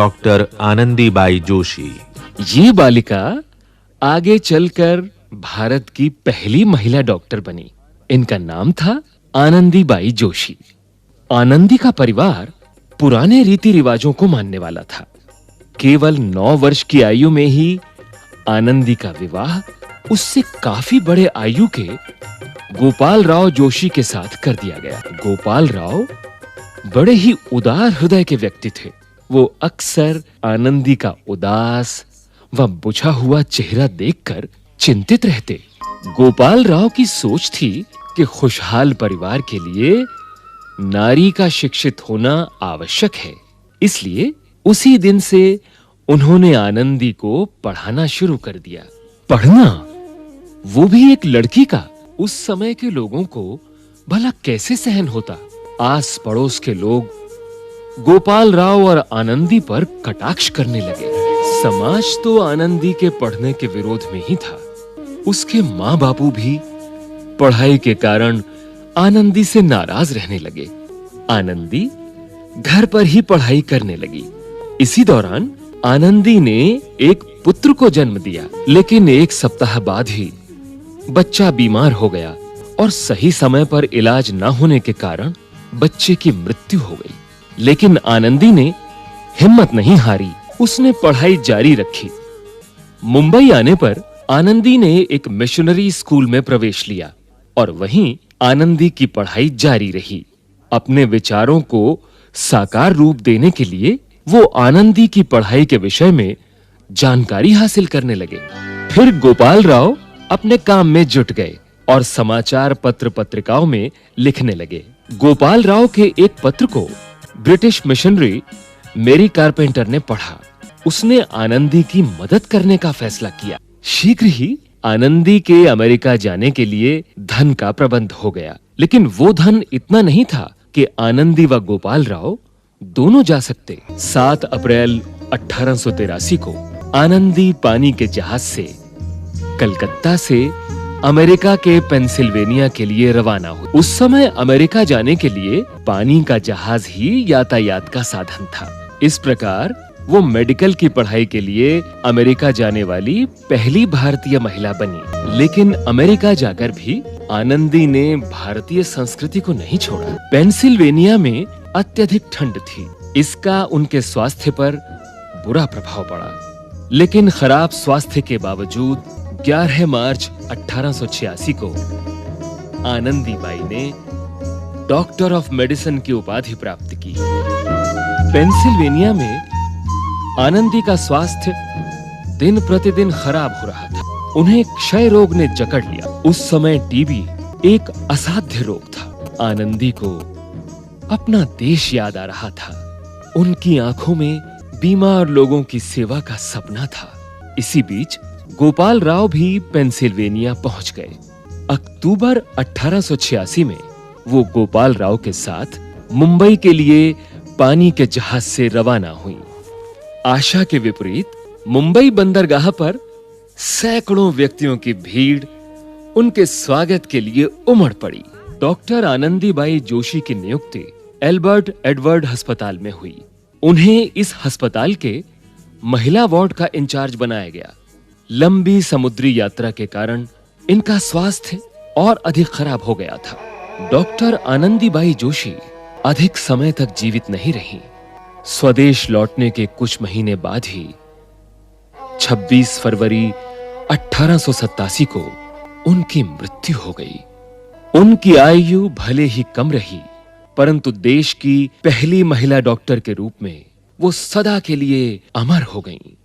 Doctor Anandibai Joshi. ये बालिका आगे चलकर भारत की पहली महिला डॉक्टर बनी। इनका नाम था आनंदीबाई जोशी। आनंदी का परिवार पुराने रीति रिवाजों को मानने वाला था। केवल 9 वर्ष की आयु में ही आनंदी का विवाह उससे काफी बड़े आयु के गोपाल राव जोशी के साथ कर दिया गया। गोपाल राव बड़े ही उदार हृदय के व्यक्ति थे। वो अक्सर आनंदी का उदास व बुझा हुआ चेहरा देखकर चिंतित रहते। गोपाल राव की सोच थी कि खुशहाल परिवार के लिए नारी का शिक्षित होना आवश्यक है। इसलिए उसी दिन से उन्होंने आनंदी को पढ़ाना शुरू कर दिया। पढ़ना, वो भी एक लड़की का, उस समय के लोगों को भला कैसे सहन होता। आस पड़ोस के लोग गोपाल राव और आनंदी पर कटाक्ष करने लगे। समाज तो आनंदी के पढ़ने के विरोध में ही था। उसके माँ बापू भी पढ़ाई के कारण आनंदी से नाराज रहने लगे। आनंदी घर पर ही पढ़ाई करने लगी। इसी दौरान आनंदी ने एक पुत्र को जन्म दिया, लेकिन 1 सप्ताह बाद ही बच्चा बीमार हो गया और सही समय पर इलाज न होने के कारण बच्चे की मृत्यु हो गई। लेकिन आनंदी ने हिम्मत नहीं हारी। उसने पढ़ाई जारी रखी। मुंबई आने पर आनंदी ने एक मिशनरी स्कूल में प्रवेश लिया और वहीं आनंदी की पढ़ाई जारी रही। अपने विचारों को साकार रूप देने के लिए वो आनंदी की पढ़ाई के विषय में जानकारी हासिल करने लगे। फिर गोपाल राव अपने काम में जुट गए और समाचार पत्र पत्रिकाओं में लिखने लगे। गोपाल राव के एक पत्र को ब्रिटिश मिशनरी मेरी कारपेंटर ने पढ़ा। उसने आनंदी की मदद करने का फैसला किया। शीघ्र ही आनंदी के अमेरिका जाने के लिए धन का प्रबंध हो गया, लेकिन वो धन इतना नहीं था कि आनंदी व गोपाल राव दोनों जा सकते। 7 अप्रैल 1883 को आनंदी पानी के जहाज से कलकत्ता से अमेरिका के पेंसिल्वेनिया के लिए रवाना हुई। उस समय अमेरिका जाने के लिए पानी का जहाज ही यातायात का साधन था। इस प्रकार वो मेडिकल की पढ़ाई के लिए अमेरिका जाने वाली पहली भारतीय महिला बनी। लेकिन अमेरिका जाकर भी आनंदी ने भारतीय संस्कृति को नहीं छोड़ा। पेंसिल्वेनिया में अत्यधिक ठंड थी। इसका उनके स्वास्थ्य पर बुरा प्रभाव पड़ा। लेकिन खराब स्वास्थ्य के बावजूद 11 मार्च 1886 को आनंदीबाई ने डॉक्टर ऑफ मेडिसिन की उपाधि प्राप्त की। पेंसिल्वेनिया में आनंदी का स्वास्थ्य दिन प्रतिदिन खराब हो रहा था। उन्हें क्षय रोग ने जकड़ लिया। उस समय टीबी एक असाध्य रोग था। आनंदी को अपना देश याद आ रहा था। उनकी आंखों में बीमार लोगों की सेवा का सपना था। इसी बीच गोपाल राव भी पेंसिल्वेनिया पहुंच गए। अक्टूबर 1886 में वो गोपाल राव के साथ मुंबई के लिए पानी के जहाज से रवाना हुई। आशा के विपरीत मुंबई बंदरगाह पर सैकड़ों व्यक्तियों की भीड़ उनके स्वागत के लिए उमड़ पड़ी। डॉक्टर आनंदीबाई जोशी की नियुक्ति एल्बर्ट एडवर्ड अस्पताल में हुई। उन्हें इस अस्पताल के महिला वार्ड का इंचार्ज बनाया गया। लंबी समुद्री यात्रा के कारण इनका स्वास्थ्य और अधिक खराब हो गया था। डॉक्टर आनंदीबाई जोशी अधिक समय तक जीवित नहीं रहीं। स्वदेश लौटने के कुछ महीने बाद ही 26 फरवरी 1887 को उनकी मृत्यु हो गई। उनकी आयु भले ही कम रही, परंतु देश की पहली महिला डॉक्टर के रूप में वो सदा के लिए अमर हो गईं।